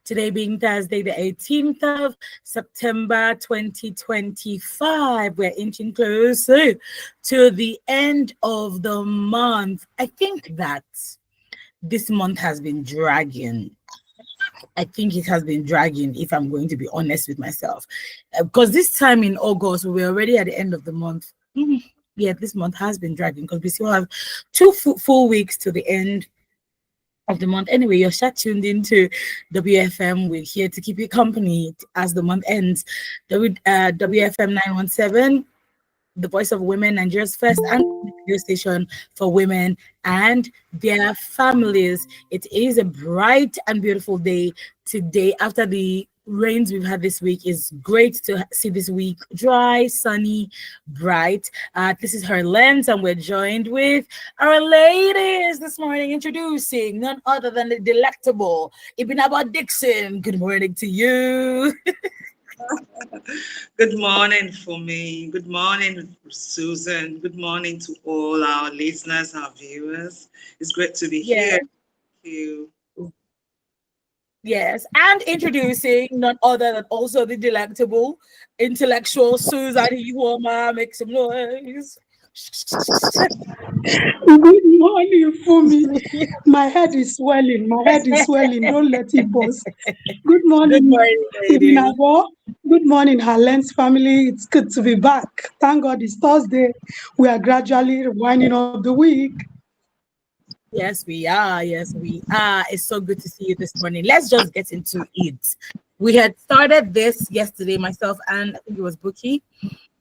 Today being Thursday, the 18th of September 2025. We're inching closer to the end of the month. I think that this month has been dragging. I think it has been dragging, if I'm going to be honest with myself. Because this time in August, we're already at the end of the month. Yeah, this month has been dragging because we still have two full weeks to the end of the month. Anyway, you're tuned into WFM. We're here to keep you company as the month ends. WFM 917, the voice of women, Nigeria's first and radio station for women and their families. It is a bright and beautiful day today. After the rains we've had this week, is great to see this week dry, sunny, bright. This is Her Lens, and we're joined with our ladies this morning, introducing none other than the delectable Ibinaba Dixon. Good morning to you. Good morning for me. Good morning, Susan. Good morning to all our listeners, our viewers. It's great to be here. Thank you. Yes, and introducing none other than also the delectable intellectual Susan Iwoma. Make some noise. Good morning, Fumi. My head is swelling. Don't let it bust. Good morning, Ibinabo. Good morning, Harlen's family. It's good to be back. Thank God it's Thursday. We are gradually winding up the week. Yes, we are. It's so good to see you this morning. Let's just get into it. We had started this yesterday, myself and I think it was Buki.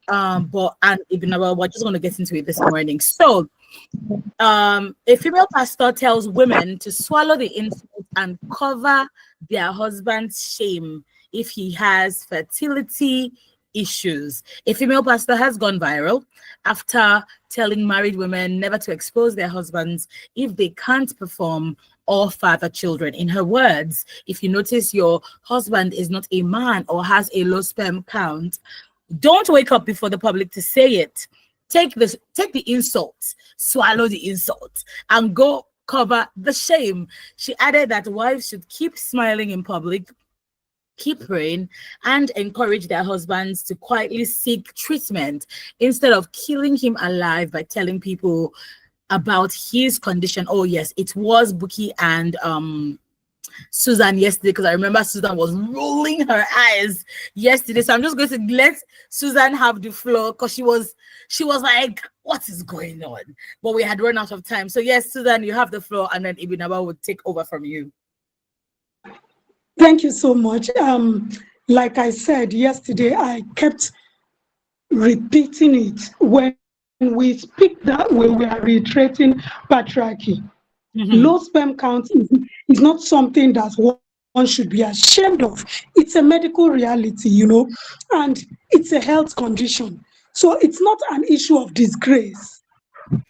And Ibinaba, we're just going to get into it this morning. So, a female pastor tells women to swallow the insult and cover their husband's shame if he has fertility issues. A female pastor has gone viral after telling married women never to expose their husbands if they can't perform or father children. In her words, if you notice your husband is not a man or has a low sperm count, don't wake up before the public to say it. Take the insult, swallow the insult, and go cover the shame. She added that wives should keep smiling in public, keep praying, and encourage their husbands to quietly seek treatment instead of killing him alive by telling people about his condition. Oh yes, it was Buki and Susan yesterday, because I remember Susan was rolling her eyes yesterday. So I'm just going to let Susan have the floor, because she was like, what is going on? But we had run out of time. So yes, Susan, you have the floor, and then Ibinaba would take over from you. Thank you so much. Like I said yesterday, I kept repeating it. When we speak that way, we are reiterating patriarchy. Low sperm count is not something that one should be ashamed of. It's a medical reality, and it's a health condition. So it's not an issue of disgrace.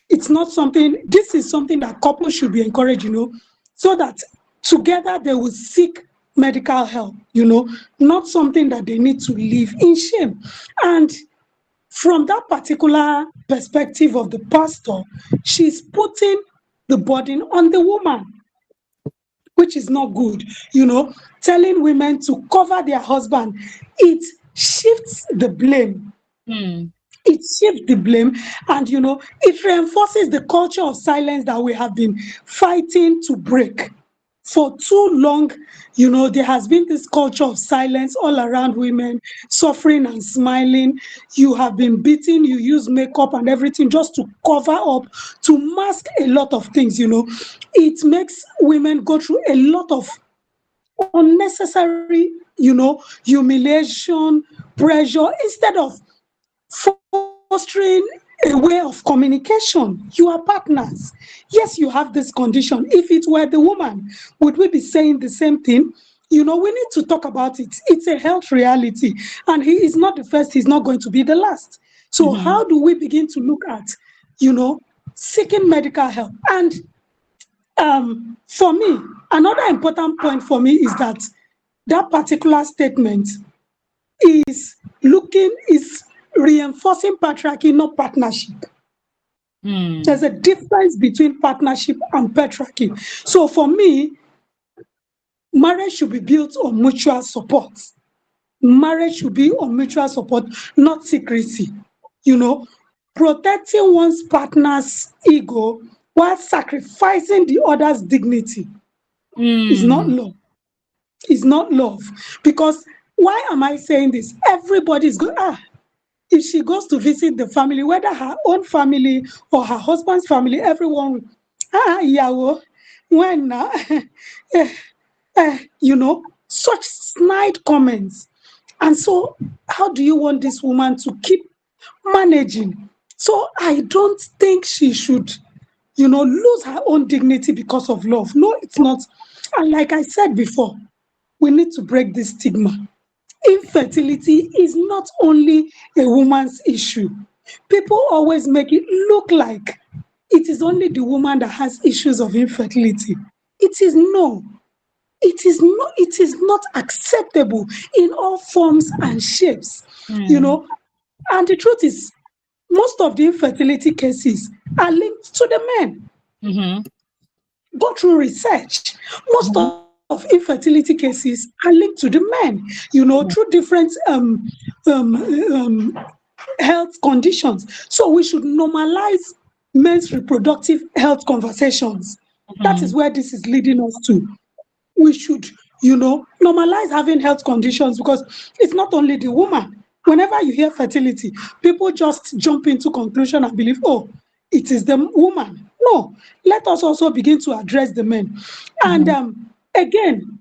It's not something, this is something that couples should be encouraged, so that together they will seek medical help, not something that they need to live in shame. And from that particular perspective of the pastor, she's putting the burden on the woman, which is not good. Telling women to cover their husband, it shifts the blame. It shifts the blame, and it reinforces the culture of silence that we have been fighting to break. For too long, there has been this culture of silence all around women, suffering and smiling. You have been beaten, you use makeup and everything just to cover up, to mask a lot of things, It makes women go through a lot of unnecessary, humiliation, pressure, instead of fostering a way of communication. You are partners. Yes, you have this condition. If it were the woman, would we be saying the same thing? We need to talk about it. It's a health reality, and he is not the first. He's not going to be the last. So how do we begin to look at, seeking medical help? And for me, another important point for me is that particular statement is reinforcing patriarchy, not partnership. There's a difference between partnership and patriarchy. So for me, Marriage should be built on mutual support. Marriage should be on mutual support, not secrecy. You know, protecting one's partner's ego while sacrificing the other's dignity is not Mm. love. Is not love. Because why am I saying this? Everybody is going, if she goes to visit the family, whether her own family or her husband's family, everyone, yawo, when, such snide comments. And so, how do you want this woman to keep managing? So, I don't think she should, lose her own dignity because of love. No, it's not. And like I said before, we need to break this stigma. Infertility is not only a woman's issue. People always make it look like it is only the woman that has issues of infertility. It is no. It is not acceptable in all forms and shapes. You Mm. know, and the truth is, most of the infertility cases are linked to the men. Mm-hmm. Go through research. Most Mm-hmm. of infertility cases are linked to the men, through different health conditions. So we should normalize men's reproductive health conversations. That Mm-hmm. is where this is leading us to. We should, normalize having health conditions, because it's not only the woman. Whenever you hear fertility, people just jump into conclusion and believe, oh, it is the woman. No, let us also begin to address the men. And Mm-hmm. again,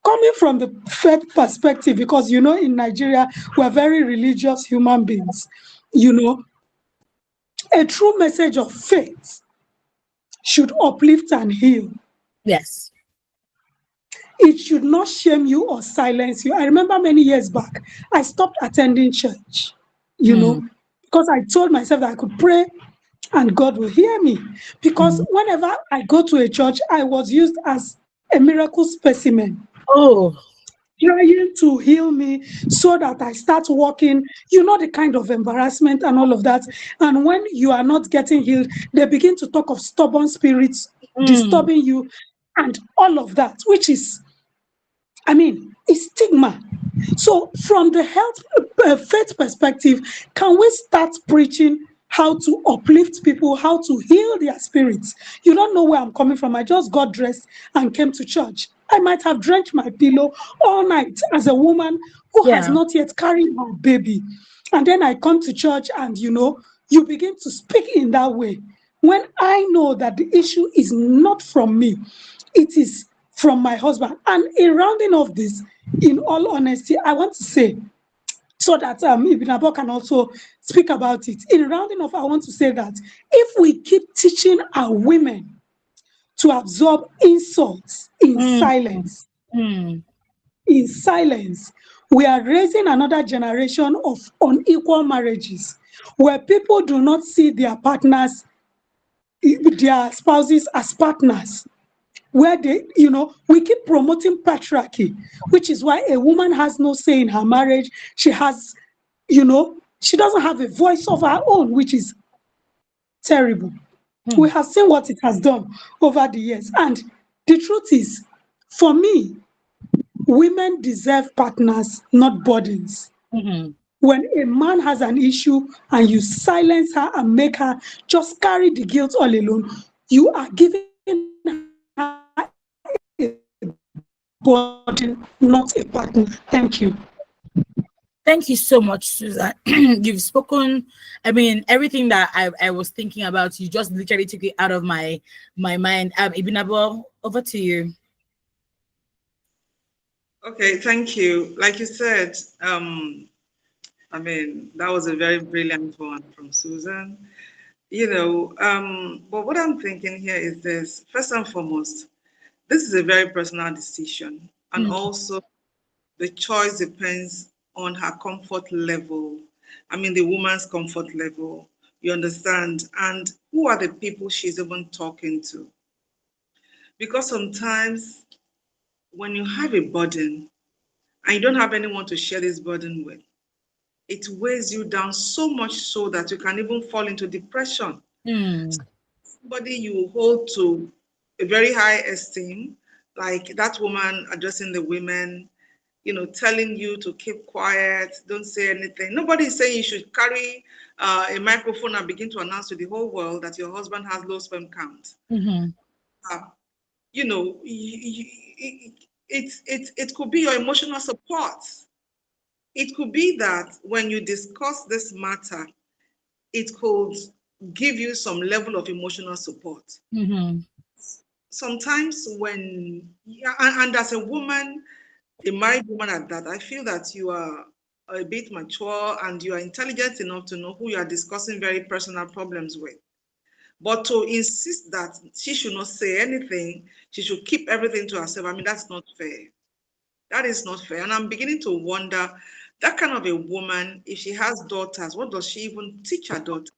coming from the faith perspective, because in Nigeria, we're very religious human beings, you know, a true message of faith should uplift and heal. Yes. It should not shame you or silence you. I remember many years back, I stopped attending church, you Mm. know, because I told myself that I could pray and God will hear me. Because Mm. whenever I go to a church, I was used as a miracle specimen, Oh. trying to heal me so that I start walking, the kind of embarrassment and all of that. And when you are not getting healed, they begin to talk of stubborn spirits Mm. disturbing you and all of that, which is, it's stigma. So, from the health faith perspective, can we start preaching how to uplift people, how to heal their spirits? You don't know where I'm coming from. I just got dressed and came to church. I might have drenched my pillow all night as a woman who has Yeah. not yet carried her baby. And then I come to church and, you begin to speak in that way. When I know that the issue is not from me, it is from my husband. And in rounding off this, in all honesty, I want to say, so that Ibn Abo can also speak about it. In rounding off, I want to say that if we keep teaching our women to absorb insults Mm. Mm. in silence, we are raising another generation of unequal marriages where people do not see their spouses as partners, where we keep promoting patriarchy, which is why a woman has no say in her marriage. She doesn't have a voice of her own, which is terrible. We Mm. have seen what it has done over the years. And the truth is, for me, women deserve partners, not burdens. Mm. When a man has an issue and you silence her and make her just carry the guilt all alone, you are giving her a burden, not a partner. Thank you. Thank you so much, Susan. You've spoken. I mean, everything that I was thinking about, you just literally took it out of my mind. Ibn Abo, over to you. Okay, thank you. Like you said, that was a very brilliant one from Susan. But what I'm thinking here is this. First and foremost, this is a very personal decision. And Mm. also, the choice depends on her comfort level. The woman's comfort level. You understand? And who are the people she's even talking to? Because sometimes when you have a burden and you don't have anyone to share this burden with, it weighs you down so much so that you can even fall into depression. Mm. Somebody you hold to a very high esteem, like that woman addressing the women, telling you to keep quiet, don't say anything. Nobody is saying you should carry a microphone and begin to announce to the whole world that your husband has low sperm count. Mm-hmm. Uh, it could be your emotional support. It could be that when you discuss this matter, it could give you some level of emotional support. Mm-hmm. Sometimes and as a woman, a married woman at that, I feel that you are a bit mature and you are intelligent enough to know who you are discussing very personal problems with. But to insist that she should not say anything, she should keep everything to herself, I mean, that's not fair. That is not fair. And I'm beginning to wonder, that kind of a woman, if she has daughters, what does she even teach her daughters?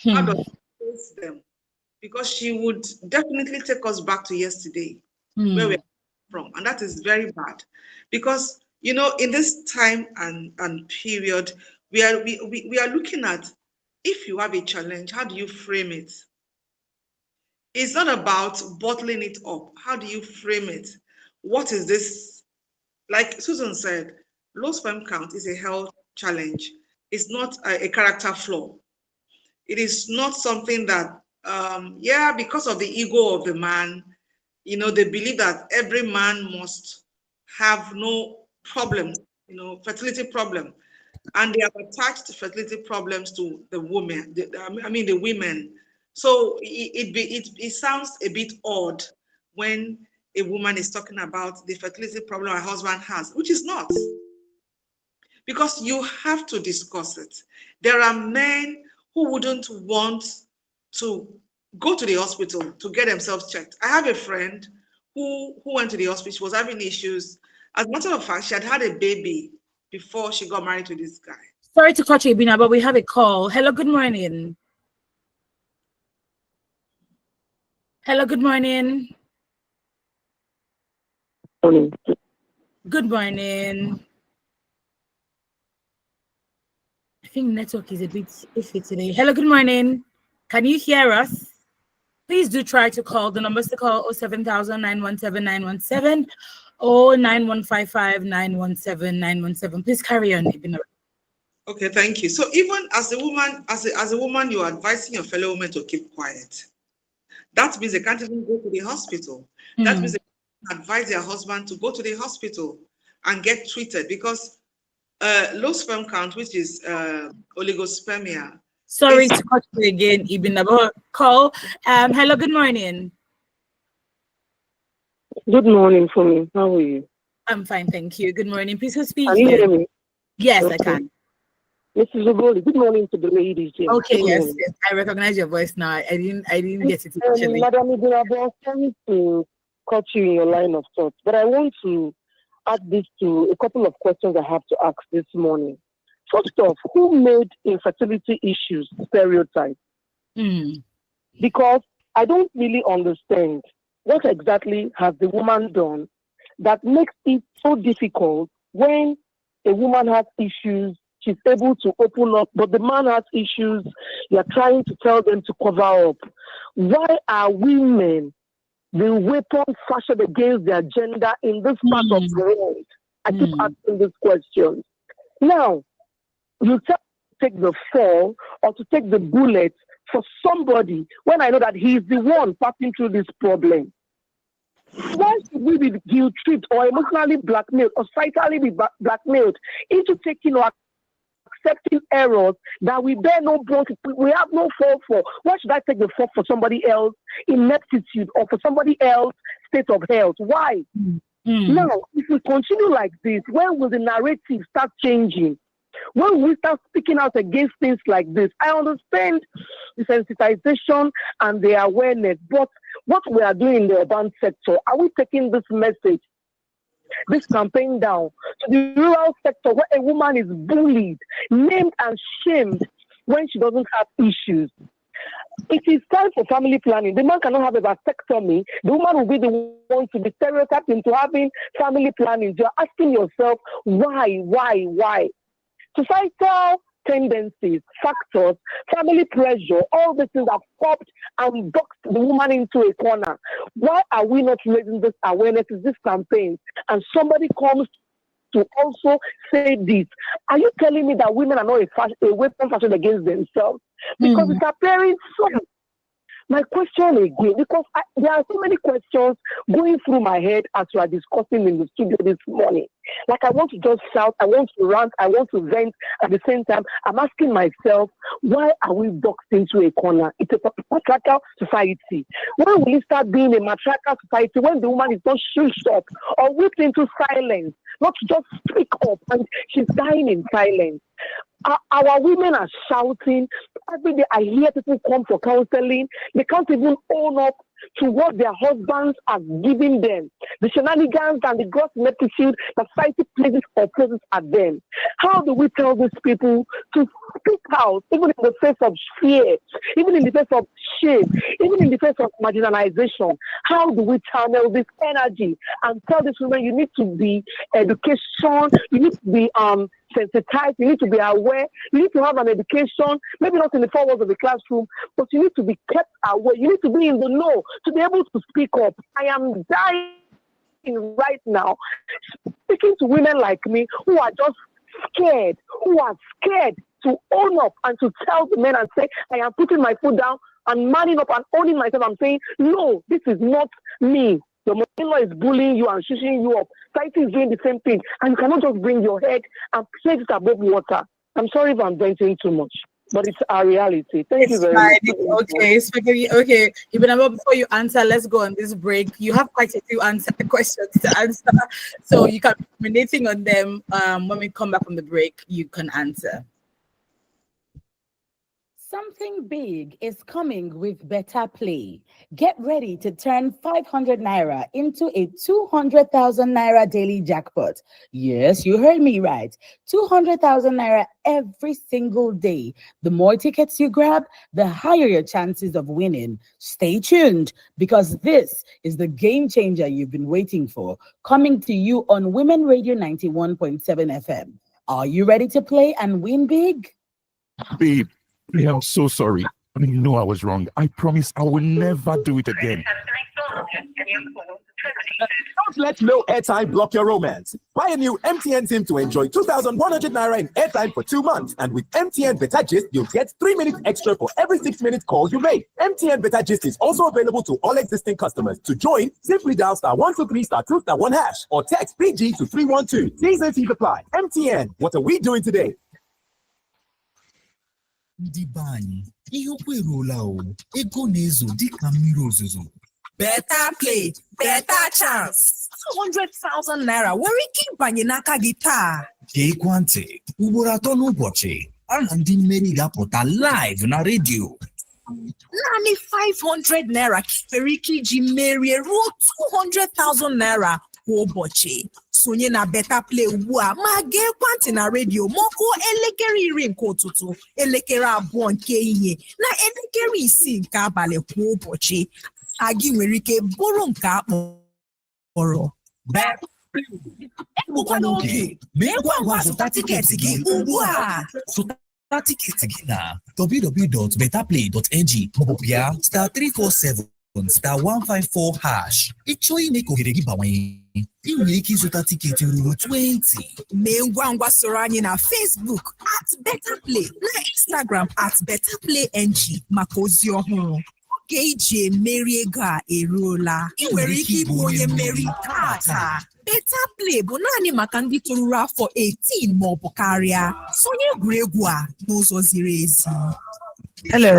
How does she raise them? Because she would definitely take us back to yesterday, where we are from. And that is very bad. Because, in this time and period, we are looking at, if you have a challenge, how do you frame it? It's not about bottling it up. How do you frame it? What is this? Like Susan said, low sperm count is a health challenge. It's not a character flaw. It is not something that, because of the ego of the man, they believe that every man must have no problems, fertility problem. And they have attached fertility problems to the women, the women. So it sounds a bit odd when a woman is talking about the fertility problem her husband has, which is not. Because you have to discuss it. There are men who wouldn't want to go to the hospital to get themselves checked. I have a friend who went to the hospital. She was having issues. As a matter of fact, she had a baby before she got married to this guy. Sorry to cut you, Ibina, but we have a call. Hello, good morning. Hello, good morning. Good morning. I think network is a bit iffy today. Hello, good morning. Can you hear us? Please do try to call. The numbers to call 07000 917 917 or 9155 917 917. Please carry on, Ibina. Okay, thank you. So even as a woman, as a woman, you're advising your fellow women to keep quiet. That means they can't even go to the hospital. That means they advise their husband to go to the hospital and get treated, because low sperm count, which is oligospermia. Sorry to cut you again, Ibina, but call. Hello, good morning. Good morning, for me. How are you? I'm fine, thank you. Good morning. Please who's speaking? Can you hear me? Yes, okay. I can. Mrs. Ogoli, good morning to the ladies here. Okay, yes, I recognize your voice now. I didn't get it initially. Madam Ibina, sorry to cut you in your line of thought, but I want to add this to a couple of questions I have to ask this morning. First off, who made infertility issues stereotypes? Because I don't really understand what exactly has the woman done that makes it so difficult when a woman has issues, she's able to open up, but the man has issues, you're trying to tell them to cover up. Why are women the weapon fashioned against their gender in this part of the world? I keep asking this question. Now, you tell to take the fall or to take the bullet for somebody when I know that he's the one passing through this problem. Why should we be guilt-tripped or emotionally blackmailed or societally be blackmailed into taking or accepting errors that we bear no brunt, we have no fault for? Why should I take the fault for somebody else ineptitude or for somebody else state of health? Why? Now, if we continue like this, when will the narrative start changing? When we start speaking out against things like this? I understand the sensitization and the awareness, but what we are doing in the urban sector, are we taking this message, this campaign down to the rural sector where a woman is bullied, named and shamed when she doesn't have issues? It is time for family planning. The man cannot have a vasectomy. The woman will be the one to be stereotyped into having family planning. You're asking yourself, why? Societal tendencies, factors, family pressure, all these things have popped and boxed the woman into a corner. Why are we not raising this awareness in this campaign? And somebody comes to also say this. Are you telling me that women are not a weapon fashioned against themselves? Because it's appearing so. My question again, because there are so many questions going through my head as we are discussing in the studio this morning. Like I want to just shout, I want to rant, I want to vent. At the same time, I'm asking myself, why are we boxed into a corner? It's a patriarchal society. When will it start being a matriarchal society when the woman is not shushed up or whipped into silence, not to just speak up and she's dying in silence? Our women are shouting. Every day I hear people come for counseling. They can't even own up to what their husbands are giving them. The shenanigans and the gross ineptitude that society places at them. How do we tell these people to speak out, even in the face of fear, even in the face of shame, even in the face of marginalization? How do we channel this energy and tell these women you need to be education, you need to be sensitized, you need to be aware, you need to have an education, maybe not in the four walls of the classroom, but you need to be kept aware, you need to be in the know to be able to speak up. I am dying right now, speaking to women like me who are just scared, to own up and to tell the men and say, I am putting my foot down and manning up and owning myself. I'm saying, no, this is not me. Your mother-in-law is bullying you and shushing you up. Society is doing the same thing. And you cannot just bring your head and place it above water. I'm sorry if I'm venting too much, but it's our reality. Thank you very much. Okay. Even before you answer, let's go on this break. You have quite a few questions to answer. So you can be ruminating on them. When we come back from the break, you can answer. Something big is coming with Better Play. Get ready to turn 500 naira into a 200,000 naira daily jackpot. Yes, you heard me right. 200,000 naira every single day. The more tickets you grab, the higher your chances of winning. Stay tuned because this is the game changer you've been waiting for. Coming to you on Women Radio 91.7 FM. Are you ready to play and win big? Babe, I'm so sorry. I mean, you know I was wrong. I promise I will never do it again. Don't let no airtime block your romance. Buy a new MTN SIM to enjoy 2,100 naira in airtime for 2 months. And with MTN Better Gist, you'll get 3 minutes extra for every 6-minute call you make. MTN Better Gist is also available to all existing customers. To join, simply dial *123*2*1# or text PG to 312. T's and C's apply. MTN, what are we doing today? Ndị be anyị, ihe okwu eruola o, ego na-ezo dịka mmiri ozuzo. Better Play, better chance. 200,000 naira nwere ike ịbanye n'aka gị taa. Geekwa ntị, ugboro 3 n'ụbọchị, ana ndị mmeri ga-apụta live na redio. Naanị 500 naira nwere ike iji merie ruo 200,000 naira kwa ụbọchị. Sonye na Better Play ugbu a ma geekwa ntị na redio mọkụ elekere 10 nke ụtụtụ, elekere 2 nke ehihie na elekere 6 nke abalị kwa ụbọchị. Agị nwere ike bụrụ nke akpọrọ egbukwana oge mee ngwa zụta tiketi gị ugbu a. Zụta tiketi gị na www.betterplay.ng maọbụ bịa *347 *154#. Ịchọọ ime ka ohere gị bawanye, ị nwere ike ịzụta tiketi ruru 20. Mee ngwa soro anyị na Facebook @betterplay na Instagram @betterplayng maka ozi ọhụrụ. Oge iji emeri ego a eruola. Ị nwere ike ịbụ onye mmeri taa. Better Play bụ naanị maka ndị toruru afọ 18 ma ọ bụ karịa. Sonye egwuregwu a n'ụzọ ziri ezi. Hello.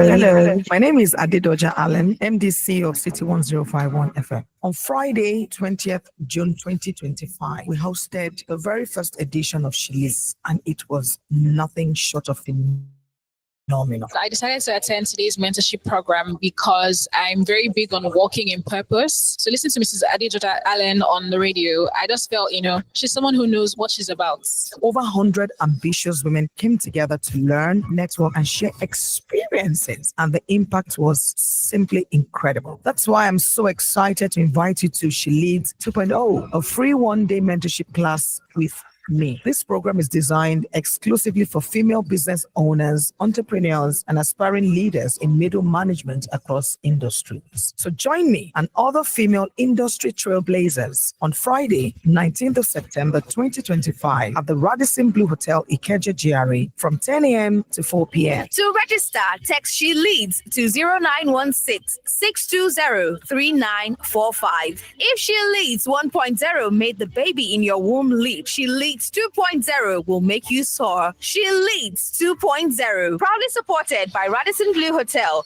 My name is Adedoja Allen, MDC of City 1051 FM. On Friday, 20th June 2025, we hosted the very first edition of Shili's, and it was nothing short of phenomenal. I decided to attend today's mentorship program because I'm very big on walking in purpose. So listen to Mrs. Adejoda Allen on the radio. I just felt, she's someone who knows what she's about. Over 100 ambitious women came together to learn, network, and share experiences, and the impact was simply incredible. That's why I'm so excited to invite you to She Leads 2.0, a free one-day mentorship class with Me. This program is designed exclusively for female business owners, entrepreneurs, and aspiring leaders in middle management across industries. So join me and other female industry trailblazers on Friday, 19th of September 2025 at the Radisson Blue Hotel, Ikeja GRA from 10 a.m. to 4 p.m. To register, text She Leads to 0916-620-3945. If She Leads 1.0 made the baby in your womb leap, She Leads 2.0 will make you soar. She Leads 2.0. Proudly supported by Radisson Blue Hotel,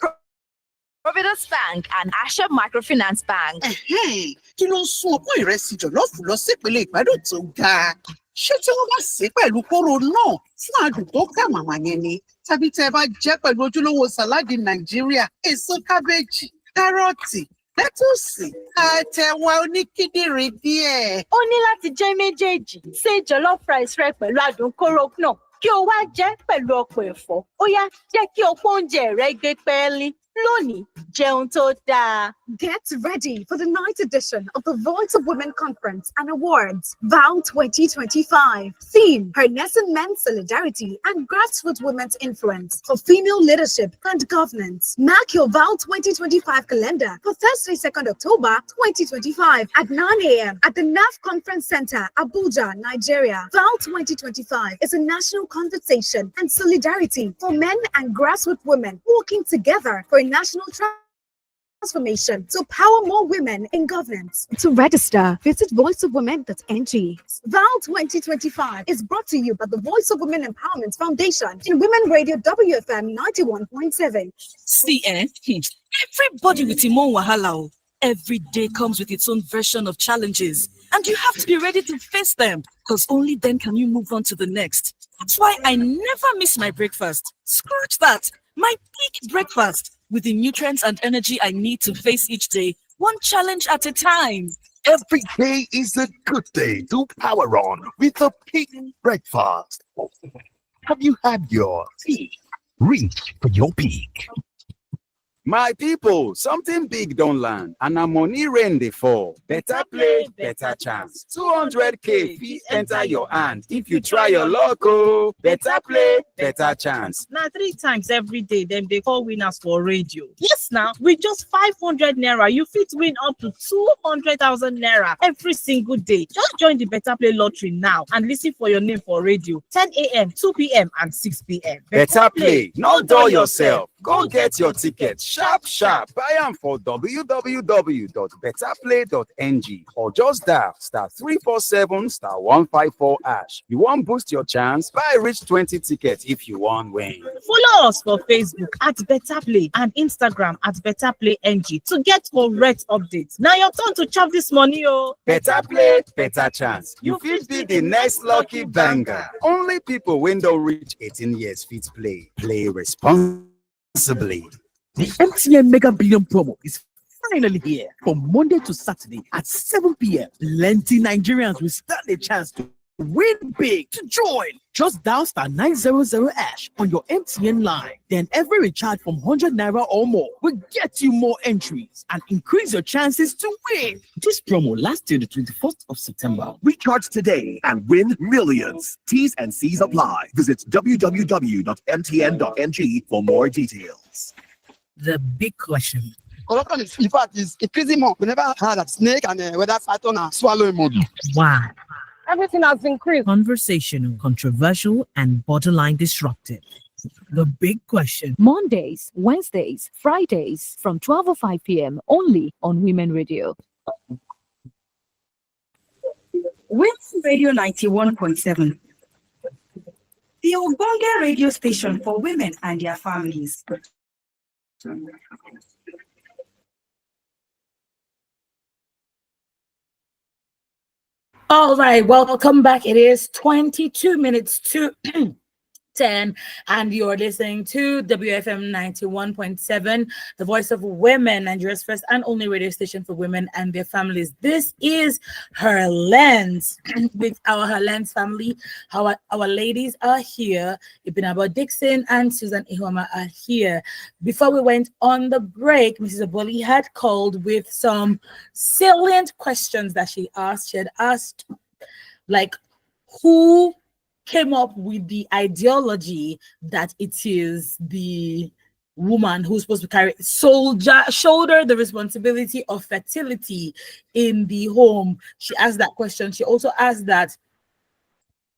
Providence Bank, and Asha Microfinance Bank. Kí ló ń sún ọpọ́n ìrẹsì jọ̀lọ́ọ̀fù lọ sípele ìgbádùn tó ga? Ṣé tí wọ́n bá sè é pẹ̀lú kóró náà fún àdùn tó kà màmá yẹn ni? Tàbí tẹ́ ẹ bá jẹ́ pẹ̀lú ojúlówó sàláàdì Nàìjíríà, èso kábéèjì, kárọ̀tì, lẹ́tùsì, àtẹ̀wà oníkíndìnrín díẹ̀. Ó ní láti jẹ́ méjèèjì. Ṣé jollof rice rẹ pẹ̀lú àdùn kóró náà kí o wá jẹ́ pẹ̀lú ọ̀pọ̀ ẹ̀fọ́. Ó yá, jẹ́ kí ọ̀pọ̀ oúnjẹ rẹ gbé pẹ́ẹ́lí. Lónìí, jẹun tó dáa. Get ready for the ninth edition of the Voice of Women Conference and Awards, VOW 2025. Theme, Harnessing Men's Solidarity and Grassroots Women's Influence for Female Leadership and Governance. Mark your VOW 2025 calendar for Thursday, 2nd October 2025 at 9 a.m. at the NAF Conference Center, Abuja, Nigeria. VOW 2025 is a national conversation and solidarity for men and grassroots women working together for a national transformation to power more women in governance. To register, visit voiceofwomen.ng. VOW 2025 is brought to you by the Voice of Women Empowerment Foundation in Women Radio WFM 91.7. See, everybody with him own wahala. Every day comes with its own version of challenges, and you have to be ready to face them, because only then can you move on to the next. That's why I never miss my breakfast. Scratch that. My peak breakfast, with the nutrients and energy I need to face each day, one challenge at a time. Every day is a good day to power on with a peak breakfast. Have you had your tea? Reach for your peak. My people, something big don't land, and a money rain dey fall. Better play, better chance. 200k fit enter your hand if you try your luck. Oh, better play, better chance. Now 3 times every day, then they call winners for radio. Yes, now with just 500 naira, you fit win up to 200,000 naira every single day. Just join the Better Play lottery now and listen for your name for radio. 10 a.m., 2 p.m., and 6 p.m. Better play, not dull yourself. Go get your ticket sharp. Buy them for www.betterplay.ng or just dial *347*154#. You want boost your chance? Buy reach 20 tickets if you want win. Follow us for Facebook at Better Play and Instagram at Better Play NG to get correct updates. Now your turn to chop this money, oh. Better play, better chance. You fit be the next lucky banger. Only people when don't reach 18 years fit play. Play responsibly. The MTN Mega Billion promo is finally here. From Monday to Saturday at 7 p.m. Plenty Nigerians will stand a chance to win big. To join, just dial *900# on your MTN line. Then every recharge from 100 naira or more will get you more entries and increase your chances to win. This promo lasts till the 21st of September. Recharge today and win millions. T's and C's apply. Visit www.mtn.ng for more details. The big question. Corruption is, in fact, is increasing more. We never had a snake and whether python and swallowing more. Why? Everything has increased. Conversational, controversial, and borderline disruptive. The big question. Mondays, Wednesdays, Fridays from 12:05 p.m. only on Women Radio. Women Radio 91.7. The Ogbonge radio station for women and their families. All right, welcome back. It is 22 minutes to 10, and you're listening to WFM 91.7, the voice of women, Nigeria's first and only radio station for women and their families. This is Her Lens with our Her Lens family. Our ladies are here. Ibinabo Dixon and Susan Ihoma are here. Before we went on the break, Mrs. Aboli had called with some salient questions that she asked. She had asked, like, who came up with the ideology that it is the woman who's supposed to shoulder the responsibility of fertility in the home. She asked that question. She also asked that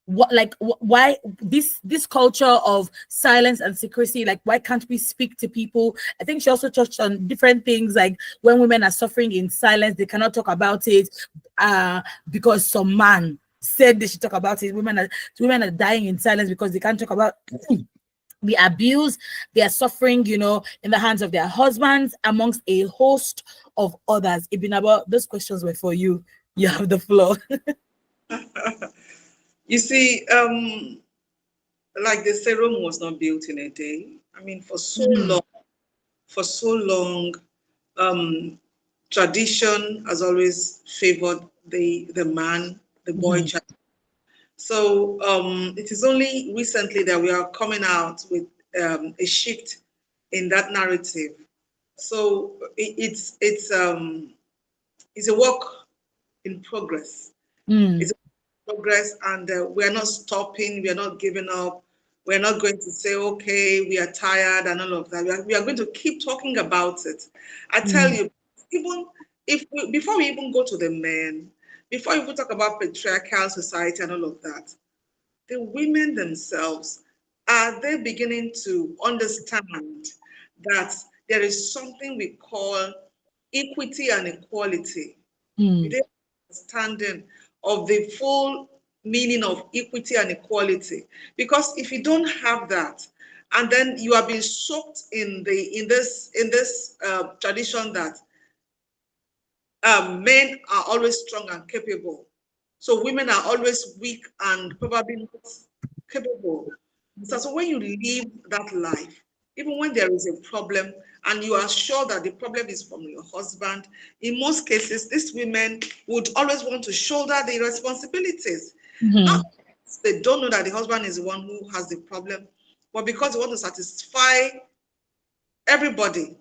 why this culture of silence and secrecy, like why can't we speak to people? I think she also touched on different things, like when women are suffering in silence, they cannot talk about it because some man said they should talk about it. Women are dying in silence because they can't talk about the abuse they are suffering, in the hands of their husbands, amongst a host of others. Ibinabo, those questions were for you. You have the floor. You see, like the serum was not built in a day. I mean, for so long, tradition has always favored the man, the boy child. So it is only recently that we are coming out with a shift in that narrative. So it's a work in progress. It's a progress, and we are not stopping. We are not giving up. We are not going to say, okay, we are tired and all of that. We are going to keep talking about it. I tell you, even before we even go to the men, before we even talk about patriarchal society and all of that, the women themselves, are they beginning to understand that there is something we call equity and equality? They understanding of the full meaning of equity and equality. Because if you don't have that, and then you are being soaked in this tradition that men are always strong and capable, so women are always weak and probably not capable. So when you live that life, even when there is a problem and you are sure that the problem is from your husband, in most cases, these women would always want to shoulder the responsibilities. Not they don't know that the husband is the one who has the problem, but because they want to satisfy everybody,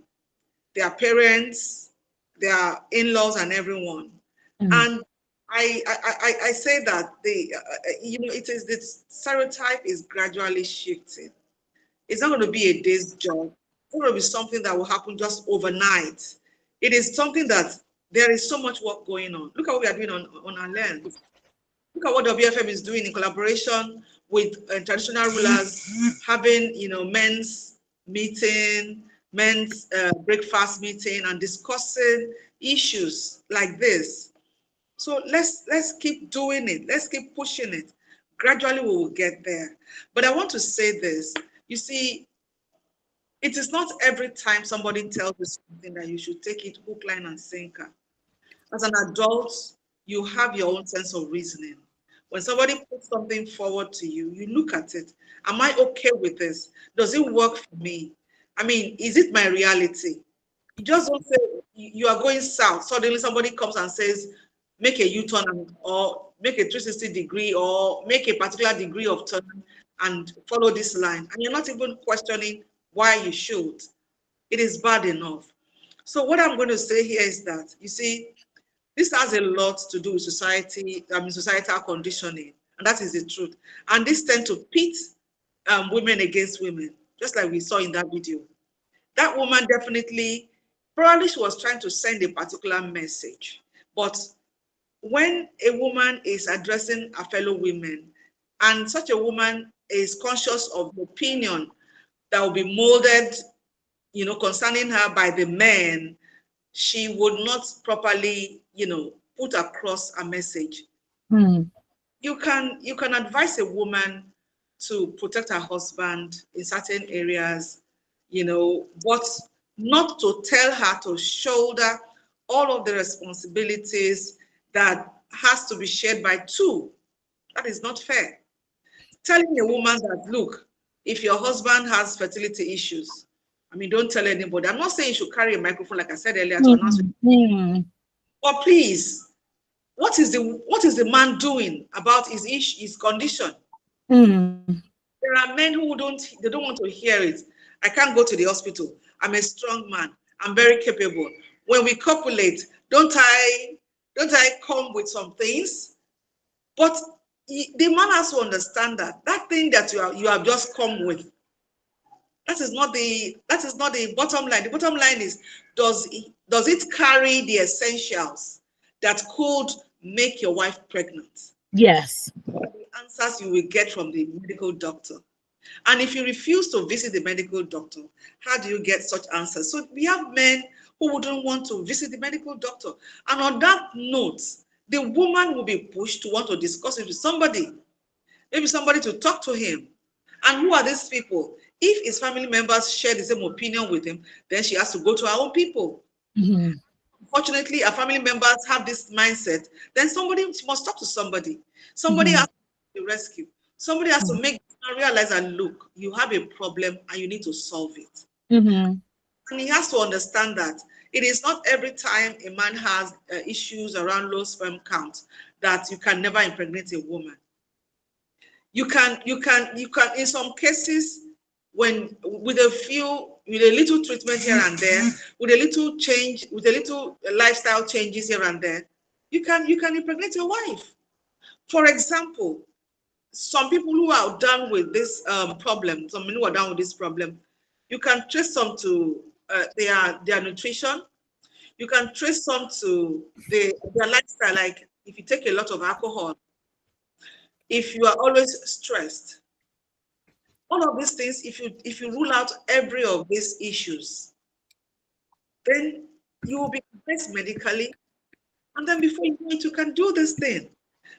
their parents, their in-laws, and everyone. And I say that the stereotype is gradually shifting. It's not going to be a day's job. It's not going to be something that will happen just overnight. It is something that there is so much work going on. Look at what we are doing on our land. Look at what WFM is doing in collaboration with traditional rulers, having men's meeting, men's breakfast meeting, and discussing issues like this. So let's keep doing it. Let's keep pushing it. Gradually, we will get there. But I want to say this. You see, it is not every time somebody tells you something that you should take it hook, line, and sinker. As an adult, you have your own sense of reasoning. When somebody puts something forward to you, you look at it. Am I okay with this? Does it work for me? I mean, is it my reality? You just don't say you are going south. Suddenly somebody comes and says, make a U-turn or make a 360 degree or make a particular degree of turn and follow this line. And you're not even questioning why you should. It is bad enough. So what I'm going to say here is that, you see, this has a lot to do with societal conditioning, and that is the truth. And this tends to pit women against women, just like we saw in that video. That woman probably she was trying to send a particular message, but when a woman is addressing a fellow women, and such a woman is conscious of the opinion that will be molded, concerning her by the men, she would not properly, put across a message. You can advise a woman to protect her husband in certain areas, but not to tell her to shoulder all of the responsibilities that has to be shared by two. That is not fair. Telling a woman that, look, if your husband has fertility issues, I mean, don't tell anybody. I'm not saying you should carry a microphone, like I said earlier, to announce it. But please, what is the man doing about his condition? There are men who don't want to hear it. I can't go to the hospital. I'm a strong man. I'm very capable. When we copulate, don't I come with some things? But the man has to understand that thing that you have just come with, that is not the bottom line. The bottom line is, does it carry the essentials that could make your wife pregnant? Yes. The answers you will get from the medical doctor. And if you refuse to visit the medical doctor, how do you get such answers? So we have men who wouldn't want to visit the medical doctor. And on that note, the woman will be pushed to want to discuss it with somebody, maybe somebody to talk to him. And who are these people? If his family members share the same opinion with him, then she has to go to her own people. Mm-hmm. Fortunately, her family members have this mindset. Then somebody must talk to somebody. Somebody has to rescue. Somebody has to make her realize that, look, you have a problem and you need to solve it. Mm-hmm. And he has to understand that it is not every time a man has issues around low sperm count that you can never impregnate a woman. You can, in some cases, when with a little treatment here and there, with a little change, with a little lifestyle changes here and there, you can impregnate your wife. For example, some people who are done with this problem, some men who are done with this problem, you can trace some to their nutrition. You can trace some to their lifestyle. Like if you take a lot of alcohol, if you are always stressed, all of these things, if you rule out every of these issues, then you will be assessed medically, and then before you know it, you can do this thing.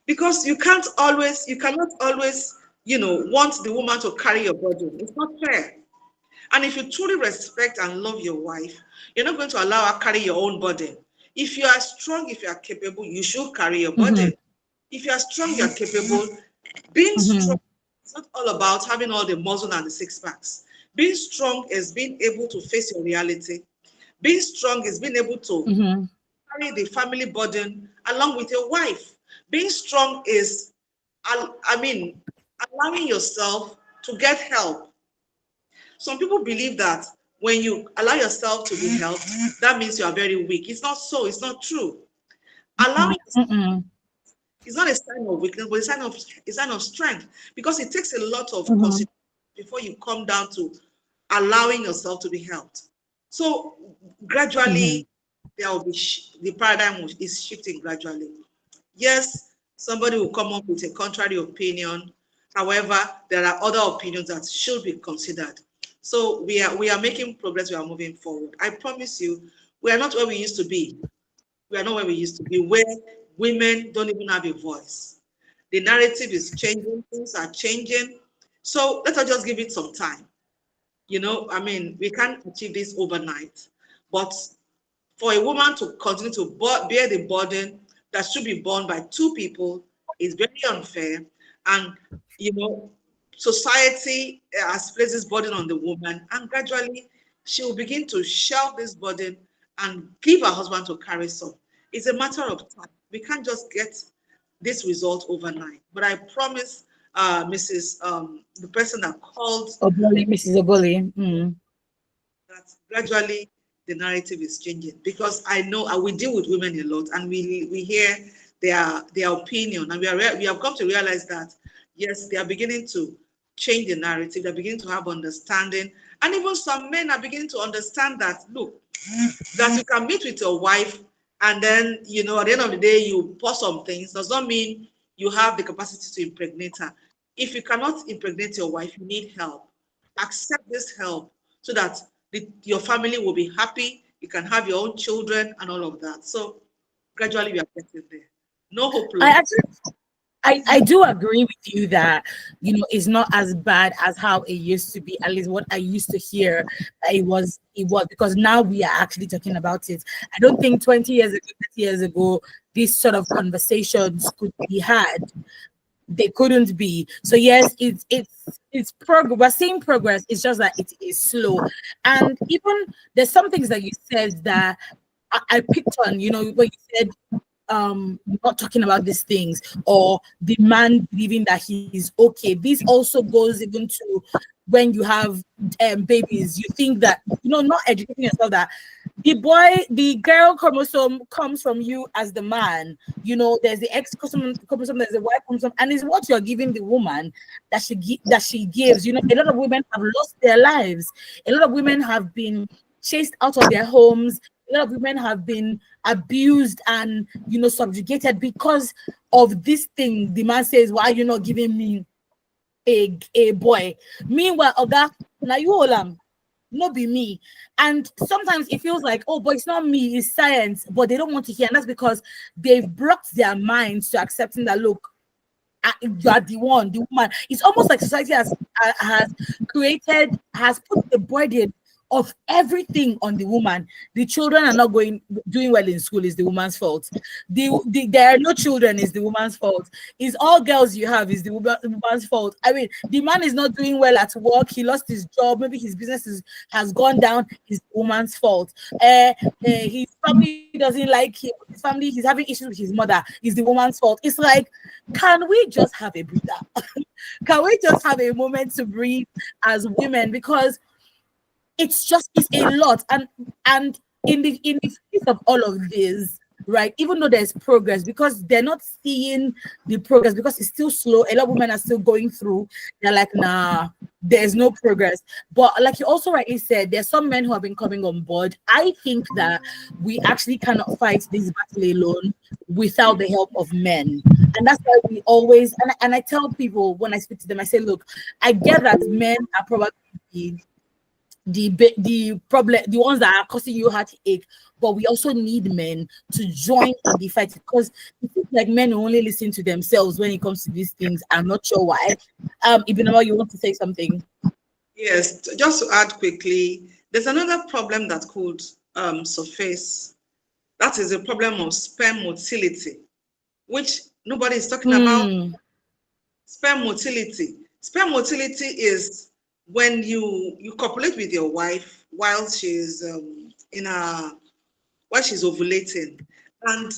Because you cannot always, want the woman to carry your burden. It's not fair. And if you truly respect and love your wife, you're not going to allow her carry your own burden. If you are strong, if you are capable, you should carry your burden. If you are strong, you are capable. Being strong is not all about having all the muscle and the six packs. Being strong is being able to face your reality. Being strong is being able to carry the family burden along with your wife. Being strong is, allowing yourself to get help. Some people believe that when you allow yourself to be helped, that means you are very weak. It's not so. It's not true. Allowing yourself is not a sign of weakness, but a sign of strength, because it takes a lot of consideration before you come down to allowing yourself to be helped. So gradually, there will be the paradigm is shifting gradually. Yes, somebody will come up with a contrary opinion. However, there are other opinions that should be considered. So we are making progress. We are moving forward. I promise you, we are not where we used to be. We are not where we used to be, where women don't even have a voice. The narrative is changing. Things are changing. So let us just give it some time. We can't achieve this overnight. But for a woman to continue to bear the burden that should be borne by two people is very unfair. And, society has placed this burden on the woman, and gradually she will begin to shelve this burden and give her husband to carry some. It's a matter of time. We can't just get this result overnight. But I promise the person that called, Mrs. Oboli, that gradually the narrative is changing, because I know we deal with women a lot, and we hear their opinion, and we have come to realize that yes, they are beginning to change the narrative. They're beginning to have understanding, and even some men are beginning to understand that, look, that you can meet with your wife, and then at the end of the day you pour some things, does not mean you have the capacity to impregnate her. If you cannot impregnate your wife, you need help. Accept this help so that your family will be happy. You can have your own children and all of that. So gradually we are getting there. No hope lost. I do agree with you that it's not as bad as how it used to be. At least what I used to hear, it was because now we are actually talking about it. I don't think 20 years ago, 30 years ago, these sort of conversations could be had. They couldn't be. So yes, it's progress. We're seeing progress. It's just that it is slow. And even there's some things that you said that I picked on. When you said not talking about these things, or the man believing that he's okay. This also goes even to when you have babies. You think that not educating yourself that the girl chromosome comes from you as the man. There's the X chromosome, there's the Y chromosome, and it's what you're giving the woman that she gives. A lot of women have lost their lives. A lot of women have been chased out of their homes. A lot of women have been abused and subjugated because of this thing. The man says, "Why are you not giving me a boy?" Meanwhile, Oga, now you all not be me. And sometimes it feels like, oh, but it's not me, it's science, but they don't want to hear. And that's because they've blocked their minds to accepting that, look, you are the woman. It's almost like society has put the burden of everything on the woman. The children are not doing well in school, is the woman's fault. There are no children, is the woman's fault. Is all girls you have, is the woman's fault. I mean, the man is not doing well at work, he lost his job, maybe his business has gone down, is the woman's fault. His family doesn't like him, his family, he's having issues with his mother, is the woman's fault. It's like, can we just have a breather? Can we just have a moment to breathe as women? Because it's a lot, and in the face of all of this, right, even though there's progress, because they're not seeing the progress, because it's still slow, a lot of women are still going through, they're like, nah, there's no progress. But like you also rightly said, there's some men who have been coming on board. I think that we actually cannot fight this battle alone without the help of men. And that's why we always, and I tell people when I speak to them, I say, look, I get that men are probably the problem, the ones that are causing you heartache, but we also need men to join in the fight, because it feels like men only listen to themselves when it comes to these things. I'm not sure why. Ibinama, you want to say something? Yes, just to add quickly, there's another problem that could surface. That is the problem of sperm motility, which nobody is talking about. Sperm motility. Sperm motility is when you copulate with your wife while she's while she's ovulating, and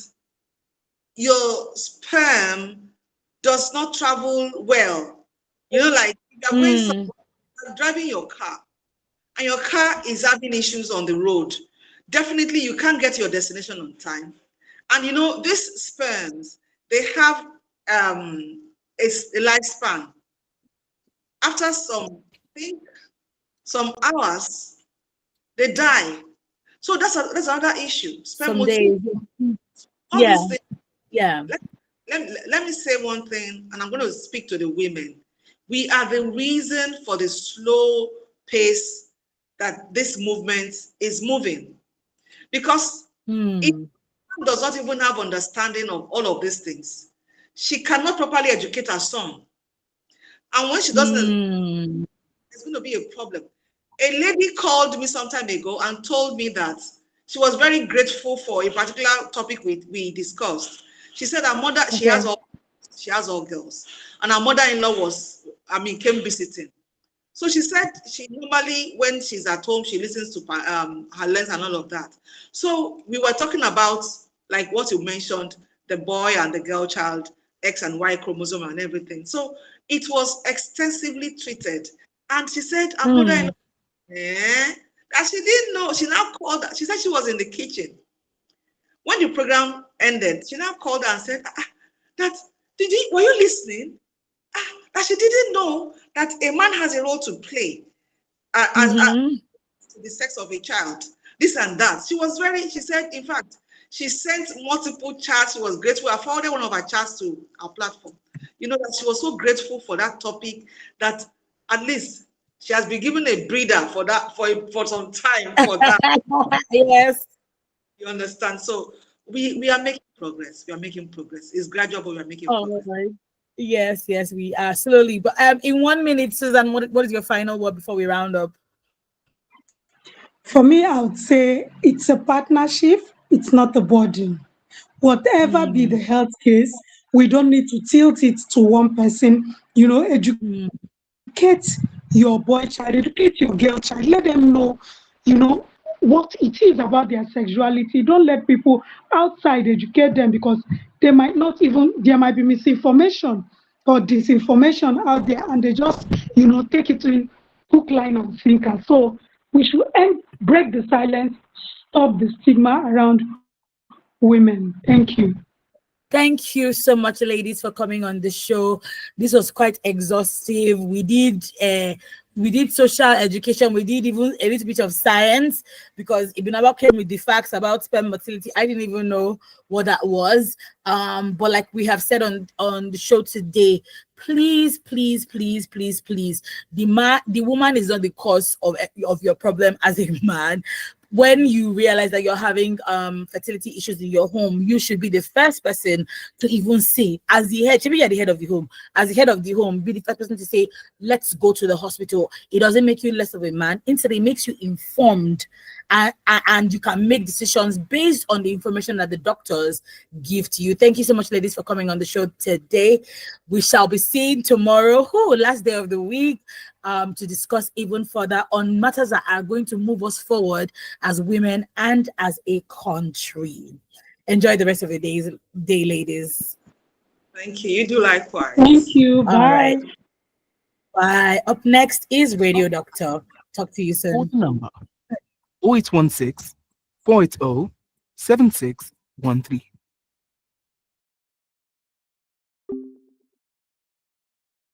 your sperm does not travel well. Like you're going somewhere, you're driving your car, and your car is having issues on the road. Definitely, you can't get to your destination on time. And these sperms, they have a lifespan. After some hours, they die. So that's another issue. Some days. Yeah. Let me say one thing, and I'm going to speak to the women. We are the reason for the slow pace that this movement is moving. Because if does not even have understanding of all of these things, she cannot properly educate her son. And when she doesn't, it's going to be a problem. A lady called me some time ago and told me that she was very grateful for a particular topic we discussed. She said her mother, she has all girls, and her mother-in-law came visiting. So she said she normally, when she's at home, she listens to her lens and all of that. So we were talking about, like what you mentioned, the boy and the girl child, X and Y chromosome and everything. So it was extensively treated. And she said her mother-in-law, that she didn't know. She now called, she said she was in the kitchen. When the program ended, she now called her and said, were you listening? That she didn't know that a man has a role to play as the sex of a child, this and that. She said, in fact, she sent multiple chats. She was grateful. I forwarded one of her chats to our platform. That she was so grateful for that topic that at least she has been given a breather for that for some time for that. Yes. You understand? So we are making progress. We are making progress. It's gradual, but we are making progress. Right. Yes, we are slowly. But in 1 minute, Susan, what is your final word before we round up? For me, I would say it's a partnership. It's not a burden. Whatever be the health case, we don't need to tilt it to one person. Educate your boy child, educate your girl child. Let them know, what it is about their sexuality. Don't let people outside educate them, because there might be misinformation or disinformation out there, and they just, take it in hook, line, and sinker. So we should break the silence, stop the stigma around women. Thank you. Thank you so much, ladies, for coming on the show. This was quite exhaustive. We did social education. We did even a little bit of science because Ibinaba came with the facts about sperm motility. I didn't even know what that was. But like we have said on the show today, please, please, please, please, please, the woman is not the cause of your problem as a man. When you realize that you're having fertility issues in your home, you should be the first person to even say, as the head, should be at the head of the home, as the head of the home, be the first person to say, let's go to the hospital. It doesn't make you less of a man. Instead, it makes you informed, and you can make decisions based on the information that the doctors give to you. Thank you so much, ladies, for coming on the show today. We shall be seeing tomorrow, last day of the week, to discuss even further on matters that are going to move us forward as women and as a country. Enjoy the rest of the day, ladies. Thank you. You do likewise. Thank you. Bye. All right. Bye. Up next is Radio Doctor. Talk to you soon. Phone number 0816 480 7613.